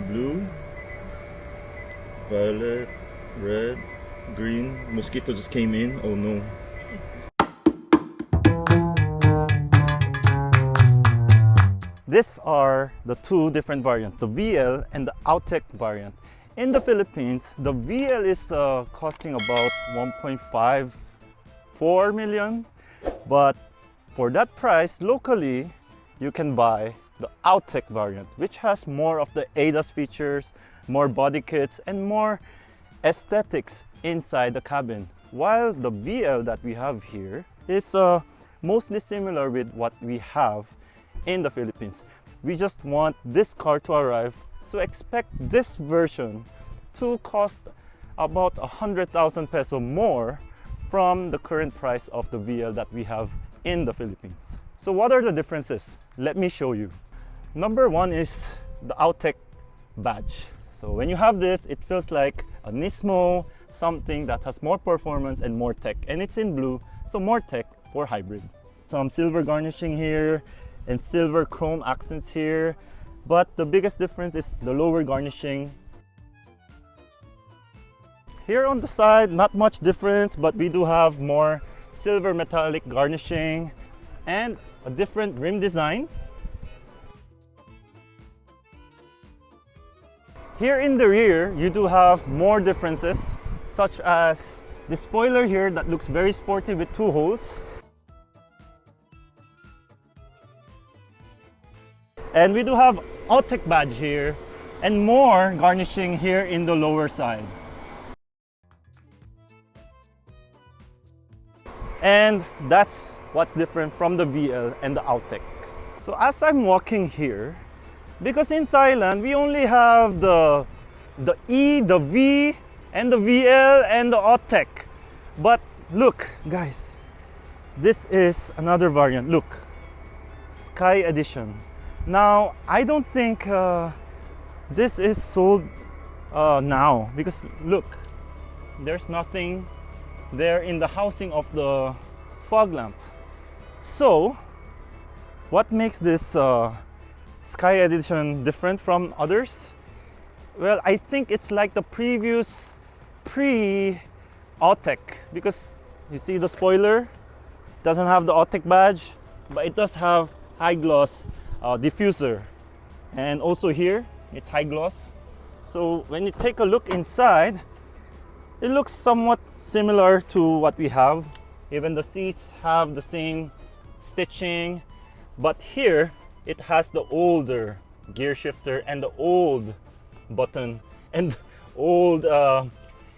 blue, violet, red, green. Mosquito just came in. Oh no. These are the two different variants, the VL and the Autech variant. In the Philippines, the VL is costing about 1.54 million, but for that price, locally, you can buy the Autech variant, which has more of the ADAS features, more body kits, and more aesthetics inside the cabin. While the VL that we have here is mostly similar with what we have in the Philippines. We just want this car to arrive, so expect this version to cost about 100,000 peso more from the current price of the VL that we have in the Philippines. So what are the differences? Let me show you. Number one is the Autech badge. So when you have this, it feels like a Nismo, something that has more performance and more tech, and it's in blue, so more tech for hybrid. Some silver garnishing here and silver chrome accents here, but the biggest difference is the lower garnishing. Here on the side, not much difference, but we do have more silver metallic garnishing and a different rim design. Here in the rear, you do have more differences, such as the spoiler here that looks very sporty with two holes. And we do have Autech badge here and more garnishing here in the lower side. And that's what's different from the VL and the Autech. So as I'm walking here, because in Thailand we only have the E, the V, and the VL and the Autech. But look, guys, this is another variant. Look, Sky Edition. Now, I don't think this is sold now, because look, there's nothing there in the housing of the fog lamp. So, what makes this Sky Edition different from others? Well, I think it's like the previous pre-Autech, because you see the spoiler doesn't have the Autech badge, but it does have high gloss diffuser, and also here it's high gloss. So when you take a look inside, it looks somewhat similar to what we have. Even the seats have the same stitching, but here it has the older gear shifter and the old button and old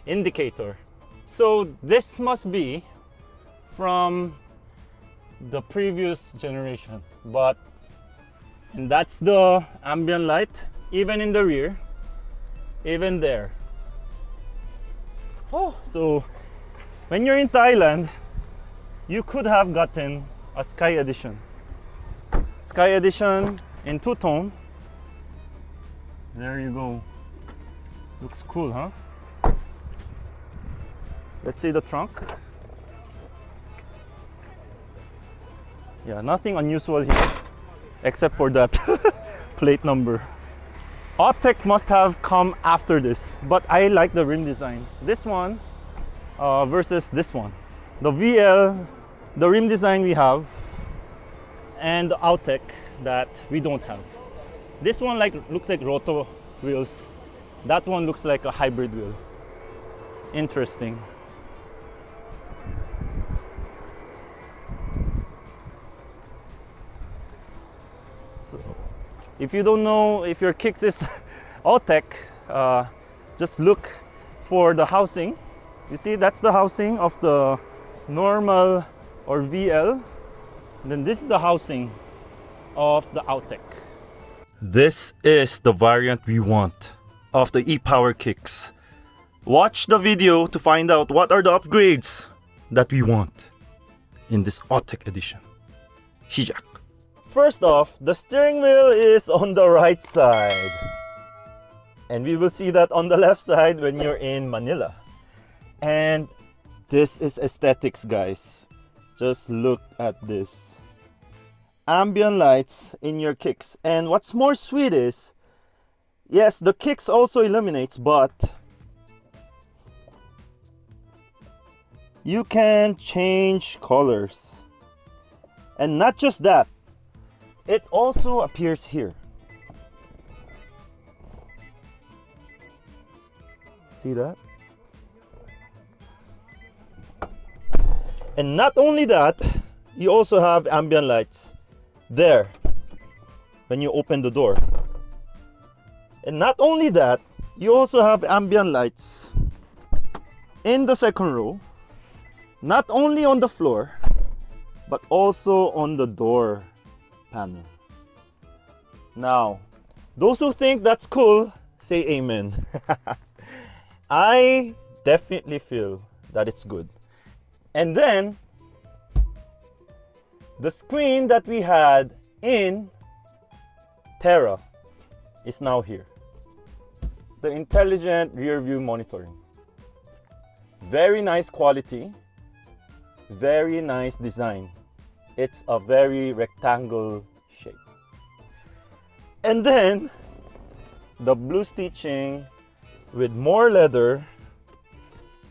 indicator. So this must be from the previous generation, and that's the ambient light, even in the rear, even there. Oh, so when you're in Thailand, you could have gotten a Sky Edition. Sky Edition in two-tone. There you go. Looks cool, huh? Let's see the trunk. Yeah, nothing unusual here, except for that plate number. Autech must have come after this, but I like the rim design. This one versus this one. The VL, the rim design we have, and the Autech that we don't have. This one looks like roto wheels. That one looks like a hybrid wheel. Interesting. So, if you don't know if your Kicks is Autech, just look for the housing. You see, that's the housing of the normal or VL. And then this is the housing of the Autech. This is the variant we want of the e-Power Kicks. Watch the video to find out what are the upgrades that we want in this Autech edition. Shijak. First off, the steering wheel is on the right side. And we will see that on the left side when you're in Manila. And this is aesthetics, guys. Just look at this. Ambient lights in your Kicks. And what's more sweet is Yes, the Kicks also illuminates, but you can change colors. And not just that, it also appears here. See that? And not only that, you also have ambient lights there when you open the door. And not only that, you also have ambient lights in the second row, not only on the floor, but also on the door panel. Now, those who think that's cool, say amen. I definitely feel that it's good. And then, the screen that we had in Terra is now here. The intelligent rear view monitoring. Very nice quality, very nice design. It's a very rectangle shape. And then the blue stitching with more leather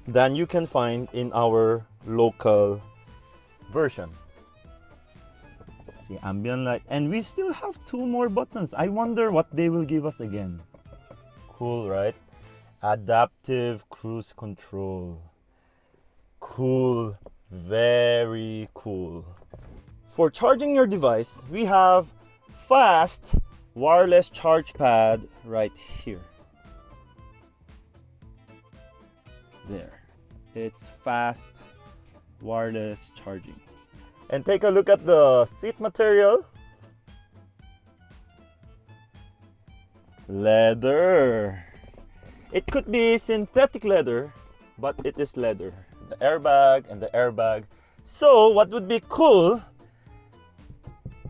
than you can find in our local version. See, ambient light, and we still have 2 more buttons. I wonder what they will give us again. Cool, right? Adaptive cruise control. Cool, very cool. For charging your device, we have fast wireless charge pad right here. There, it's fast wireless charging. And take a look at the seat material. Leather. It could be synthetic leather, but it is leather. The airbag and the airbag. So what would be cool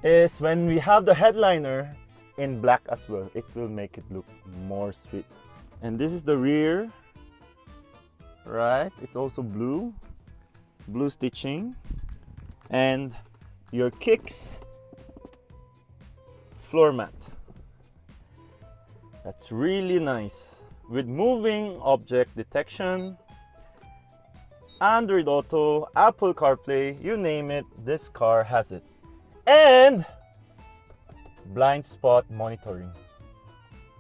is when we have the headliner in black as well. It will make it look more sweet. And this is the rear, right? It's also blue stitching. And your Kicks floor mat. That's really nice. With moving object detection, Android Auto, Apple CarPlay, you name it, this car has it. And blind spot monitoring.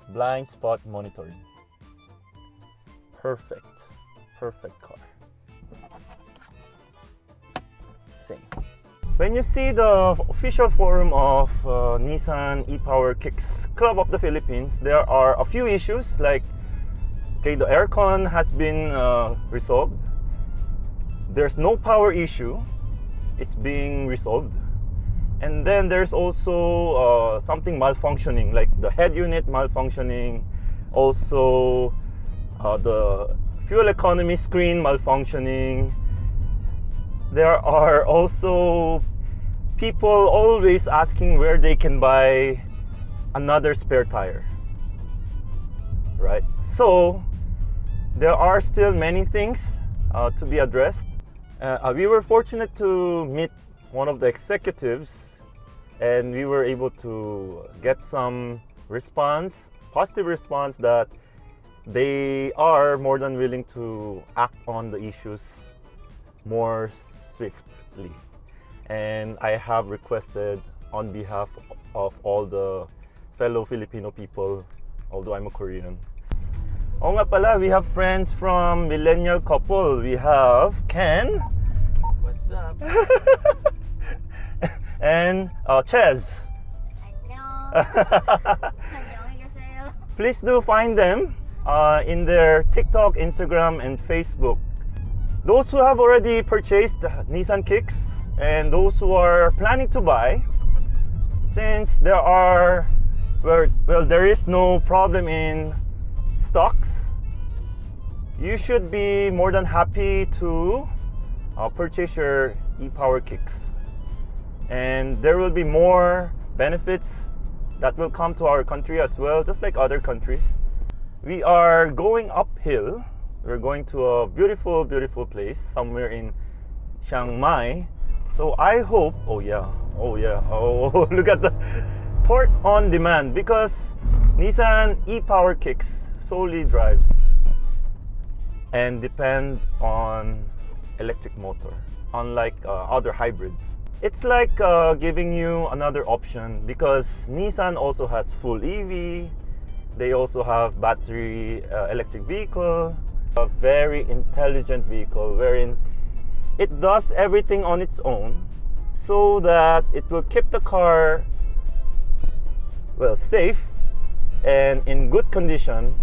Blind spot monitoring. Perfect. Perfect car. Same. When you see the official forum of Nissan e-Power Kicks Club of the Philippines, there are a few issues like, okay, the aircon has been resolved. There's no power issue. It's being resolved. And then there's also something malfunctioning, like the head unit malfunctioning, also the fuel economy screen malfunctioning. There are also people always asking where they can buy another spare tire, right? So there are still many things to be addressed. We were fortunate to meet one of the executives, and we were able to get some response, positive response, that they are more than willing to act on the issues more swiftly. And I have requested on behalf of all the fellow Filipino people, although I'm a Korean. Oh nga pala, we have friends from Millennial Couple. We have Ken. What's up? And Ches. Hello. 안녕하세요. Please do find them in their TikTok, Instagram, and Facebook. Those who have already purchased Nissan Kicks and those who are planning to buy, since there are, there is no problem in stocks, you should be more than happy to purchase your e-Power Kicks. And there will be more benefits that will come to our country as well, just like other countries. We are going uphill. We're going to a beautiful, beautiful place somewhere in Chiang Mai. So I hope, oh, look at the torque on demand because Nissan e-Power Kicks solely drives and depend on electric motor, unlike other hybrids. It's like giving you another option because Nissan also has full EV. They also have battery electric vehicle, a very intelligent vehicle wherein it does everything on its own so that it will keep the car well safe and in good condition,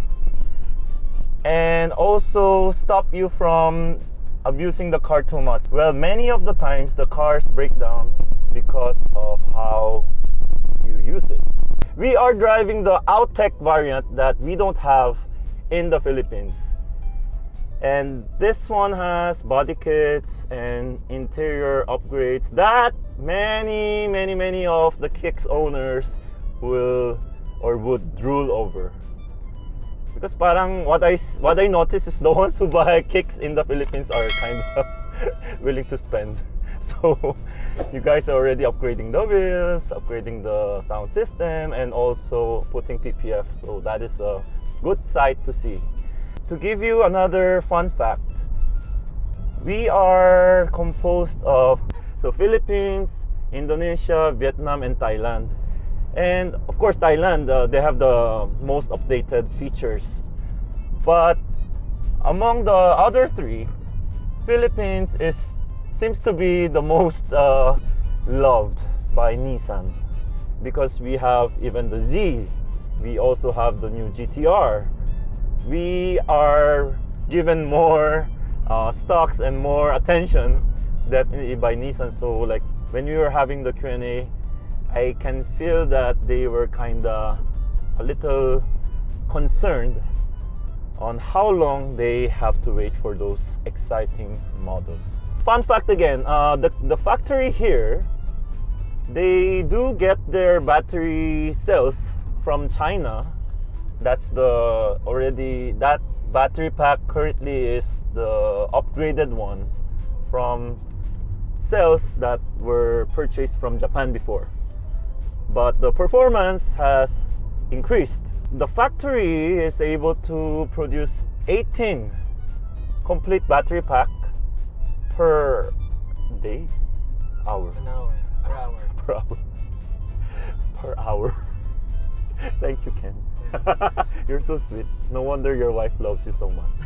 and also stop you from abusing the car too much. Well, many of the times the cars break down because of how you use it. We are driving the Autech variant that we don't have in the Philippines. And this one has body kits and interior upgrades that many of the Kicks owners will or would drool over. Because parang what I notice is the ones who buy Kicks in the Philippines are kind of willing to spend. So you guys are already upgrading the wheels, upgrading the sound system, and also putting PPF. So that is a good sight to see. To give you another fun fact, we are composed of Philippines, Indonesia, Vietnam, and Thailand. And of course Thailand, they have the most updated features. But among the other three, Philippines seems to be the most loved by Nissan because we have even the Z. We also have the new GTR. We are given more stocks and more attention definitely by Nissan. So like when we were having the Q&A, I can feel that they were kinda a little concerned on how long they have to wait for those exciting models. Fun fact again, the factory here, they do get their battery cells from China. That's that battery pack currently is the upgraded one from cells that were purchased from Japan before. But the performance has increased. The factory is able to produce 18 complete battery pack per day, hour. An hour. Per hour. Per hour. Per hour. Thank you, Ken. You're so sweet. No wonder your wife loves you so much.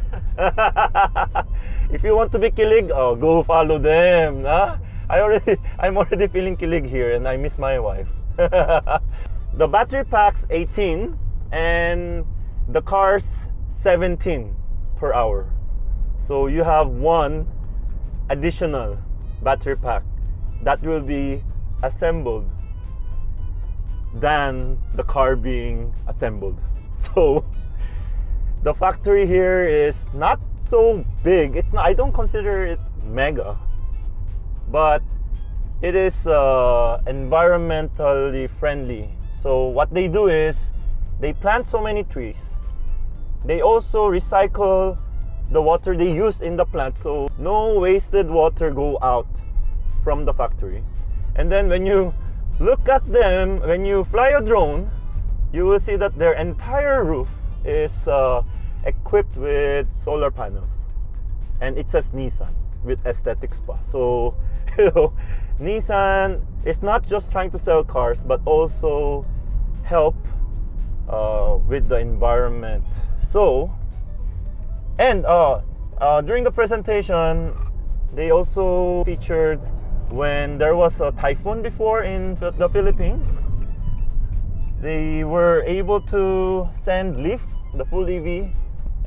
If you want to be kilig, go follow them. Huh? I'm already feeling kilig here, and I miss my wife. The battery pack's 18 and the car's 17 per hour. So you have one additional battery pack that will be assembled than the car being assembled. So the factory here is not so big. I don't consider it mega, but it is environmentally friendly. So what they do is they plant so many trees. They also recycle the water they use in the plant, so no wasted water go out from the factory. And then when you look at them, when you fly a drone, you will see that their entire roof is equipped with solar panels. And it says Nissan with aesthetic spa. So, you know, Nissan is not just trying to sell cars, but also help with the environment. So, and during the presentation, they also featured when there was a typhoon before in the Philippines. They were able to send Leaf, the full EV,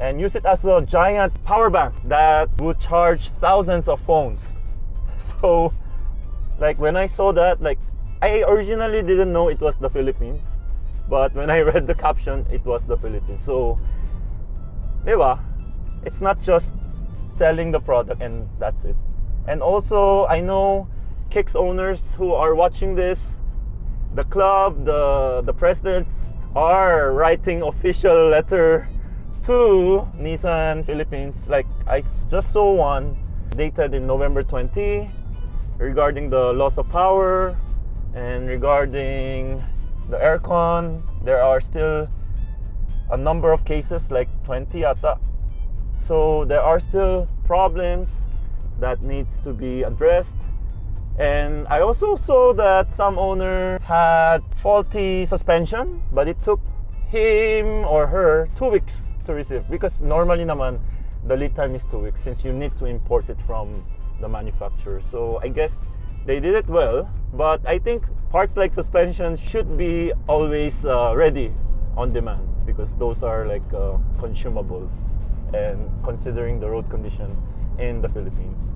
and use it as a giant power bank that would charge thousands of phones. So, like when I saw that, like I originally didn't know it was the Philippines, but when I read the caption, it was the Philippines. So, diba? It's not just selling the product and that's it. And also, I know Kicks owners who are watching this, the club, the presidents are writing official letter to Nissan Philippines. Like I just saw one dated in November 20 regarding the loss of power and regarding The aircon, there are still a number of cases, like 20 ata. So there are still problems that needs to be addressed. And I also saw that some owner had faulty suspension, but it took him or her 2 weeks to receive, because normally naman the lead time is 2 weeks since you need to import it from the manufacturer. So I guess they did it well, but I think parts like suspension should be always ready on demand, because those are like consumables, and considering the road condition in the Philippines.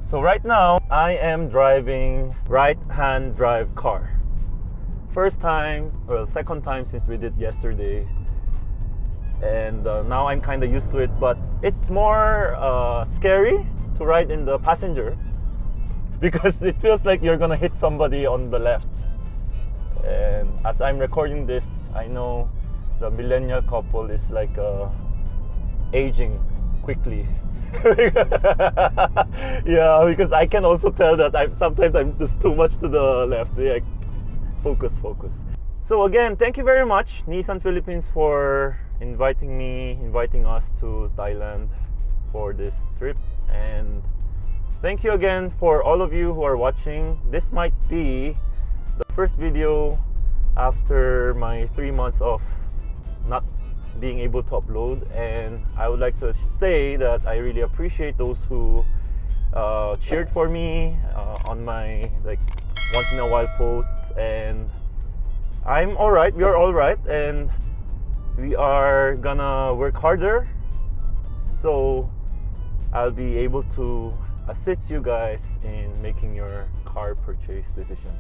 So right now I am driving right-hand drive car. First time, well, second time since we did yesterday, and now I'm kind of used to it, but it's more scary to ride in the passenger because it feels like you're gonna hit somebody on the left. And as I'm recording this, I know the millennial couple is like aging quickly. Yeah, because I can also tell that sometimes I'm just too much to the left. Like, focus. So again, thank you very much, Nissan Philippines, for inviting us to Thailand for this trip. And thank you again for all of you who are watching. This might be the first video after my 3 months of not being able to upload, and I would like to say that I really appreciate those who cheered for me on my like once in a while posts. And I'm alright, we are alright, and we are gonna work harder so I'll be able to assist you guys in making your car purchase decision.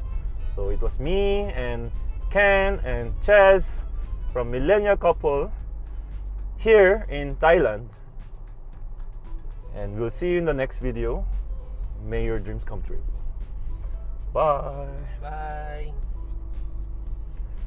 So it was me and Ken and Ches from Millennial Couple here in Thailand, and we'll see you in the next video. May your dreams come true. Bye. Bye.